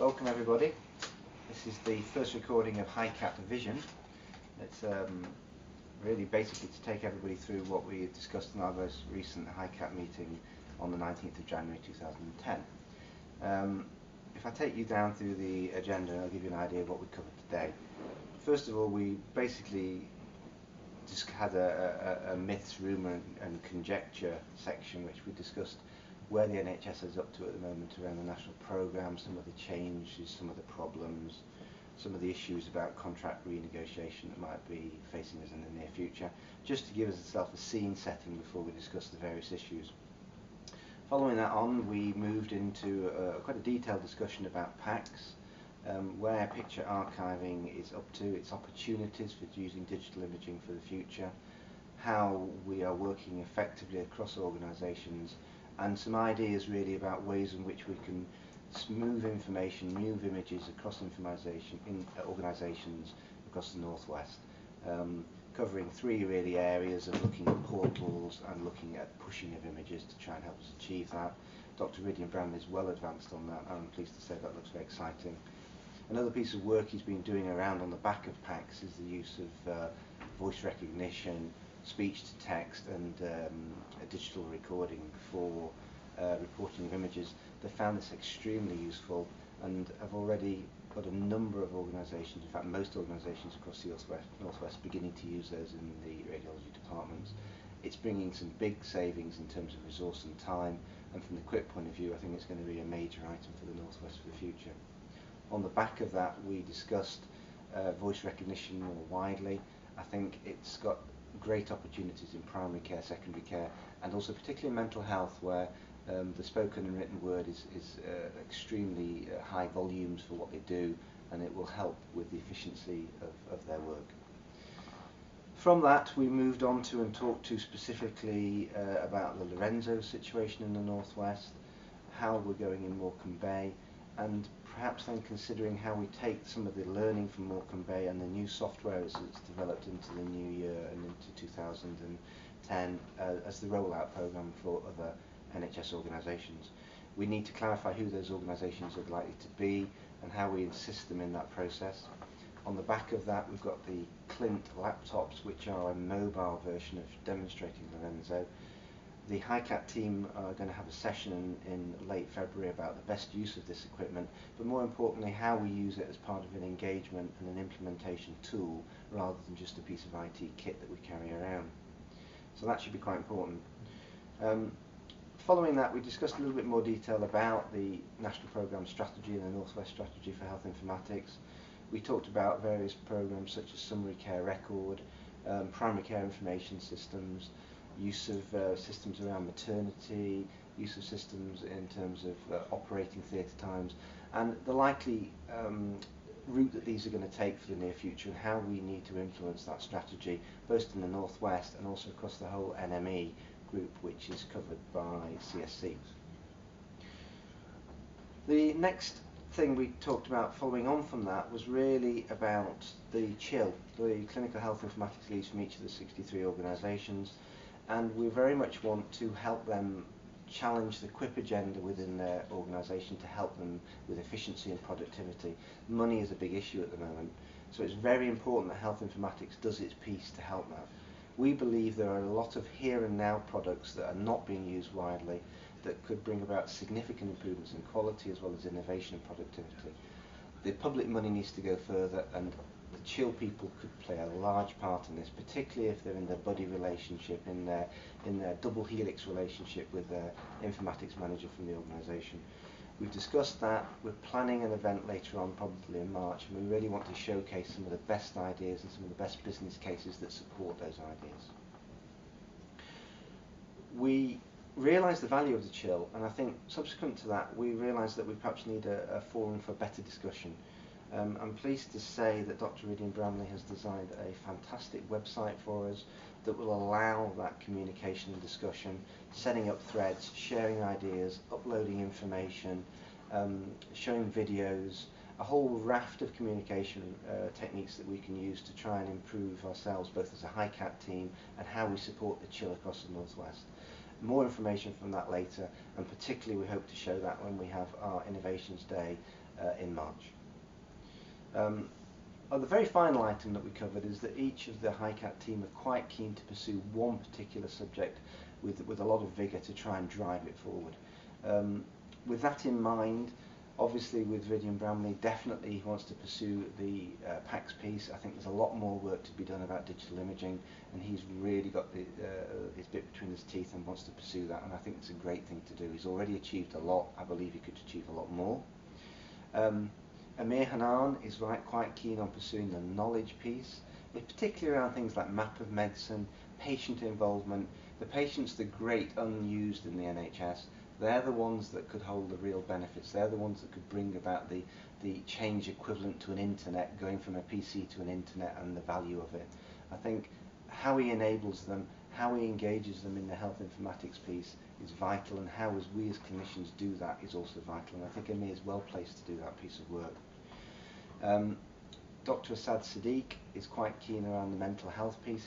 Welcome everybody. This is the first recording of HiCap Vision. It's really basically to take everybody through what we discussed in our most recent HiCap meeting on the 19th of January 2010. If I take you down through the agenda, I'll give you an idea of what we covered today. First of all, we basically just had a myths, rumour and conjecture section which we discussed where the NHS is up to at the moment around the national programme, some of the changes, some of the problems, some of the issues about contract renegotiation that might be facing us in the near future, just to give ourselves a scene setting before we discuss the various issues. Following that on, we moved into quite a detailed discussion about PACS, where picture archiving is up to, its opportunities for using digital imaging for the future, how we are working effectively across organisations, and some ideas really about ways in which we can move information, move images across organisations across the Northwest, covering three really areas of looking at portals and looking at pushing of images to try and help us achieve that. Dr. Bramley is well advanced on that, and I'm pleased to say that looks very exciting. Another piece of work he's been doing around on the back of PACS is the use of voice recognition, speech to text and digital recording for reporting of images. They found this extremely useful and have already got a number of organisations, in fact most organisations across the Northwest beginning to use those in the radiology departments. It's bringing some big savings in terms of resource and time, and from the quick point of view I think it's going to be a major item for the Northwest for the future. On the back of that we discussed voice recognition more widely. I think it's got great opportunities in primary care, secondary care, and also particularly in mental health, where the spoken and written word is extremely high volumes for what they do, and it will help with the efficiency of their work. From that we moved on to and talked to specifically about the Lorenzo situation in the Northwest, how we're going in Morecambe Bay, and perhaps then considering how we take some of the learning from Morecambe Bay and the new software as it's developed into the new year and into 2010 as the rollout programme for other NHS organisations. We need to clarify who those organisations are likely to be and how we assist them in that process. On the back of that we've got the Clint laptops, which are a mobile version of demonstrating Lorenzo. The HiCap team are going to have a session in late February about the best use of this equipment, but more importantly how we use it as part of an engagement and an implementation tool rather than just a piece of IT kit that we carry around. So that should be quite important. Following that we discussed a little bit more detail about the National Programme Strategy and the Northwest Strategy for Health Informatics. We talked about various programmes such as Summary Care Record, Primary Care Information Systems, use of systems around maternity, use of systems in terms of operating theatre times, and the likely route that these are going to take for the near future and how we need to influence that strategy both in the Northwest and also across the whole NME group, which is covered by CSC. The next thing we talked about following on from that was really about the CHIL, the Clinical Health Informatics Leads from each of the 63 organisations, and we very much want to help them challenge the QIP agenda within their organisation to help them with efficiency and productivity. Money is a big issue at the moment, so it's very important that health informatics does its piece to help that. We believe there are a lot of here and now products that are not being used widely that could bring about significant improvements in quality as well as innovation and productivity. The public money needs to go further, and the CHIL people could play a large part in this, particularly if they're in their buddy relationship, in their double helix relationship with their informatics manager from the organisation. We've discussed that. We're planning an event later on, probably in March, and we really want to showcase some of the best ideas and some of the best business cases that support those ideas. We realised the value of the CHIL, and I think subsequent to that we realised that we perhaps need a forum for better discussion. I'm pleased to say that Dr. Bramley has designed a fantastic website for us that will allow that communication and discussion, setting up threads, sharing ideas, uploading information, showing videos, a whole raft of communication techniques that we can use to try and improve ourselves both as a HiCap team and how we support the CHIL across the Northwest. More information from that later, and particularly we hope to show that when we have our Innovations Day in March. The very final item that we covered is that each of the HiCat team are quite keen to pursue one particular subject with a lot of vigour to try and drive it forward. With that in mind, obviously with Ridian Bramley, definitely he wants to pursue the PACS piece. I think there's a lot more work to be done about digital imaging, and he's really got his bit between his teeth and wants to pursue that, and I think it's a great thing to do. He's already achieved a lot. I believe he could achieve a lot more. Amir Hanan is quite keen on pursuing the knowledge piece, particularly around things like map of medicine, patient involvement. The patients, the great unused in the NHS, they're the ones that could hold the real benefits. They're the ones that could bring about the change equivalent to an internet, going from a PC to an internet, and the value of it. I think how he enables them, how he engages them in the health informatics piece is vital, and how we as clinicians do that is also vital, and I think Amir is well placed to do that piece of work. Dr. Asad Sadiq is quite keen around the mental health piece.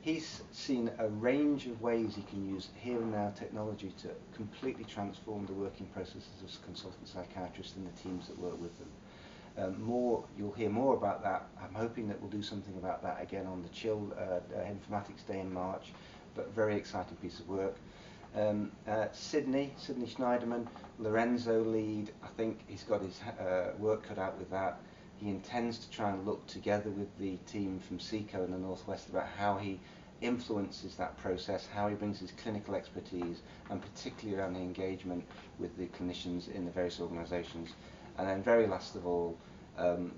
He's seen a range of ways he can use here and now technology to completely transform the working processes of consultant psychiatrists and the teams that work with them. You'll hear more about that. I'm hoping that we'll do something about that again on the Chill Informatics Day in March, but very exciting piece of work. Sydney Schneiderman, Lorenzo lead. I think he's got his work cut out with that. He intends to try and look together with the team from SECO in the Northwest about how he influences that process, how he brings his clinical expertise, and particularly around the engagement with the clinicians in the various organisations. And then very last of all,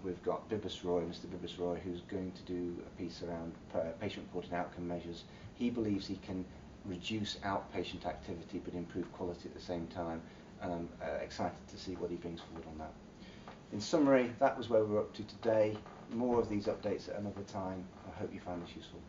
we've got Mr. Bibas Roy, who's going to do a piece around patient-reported outcome measures. He believes he can reduce outpatient activity but improve quality at the same time, and I'm excited to see what he brings forward on that. In summary, that was where we're up to today. More of these updates at another time. I hope you find this useful.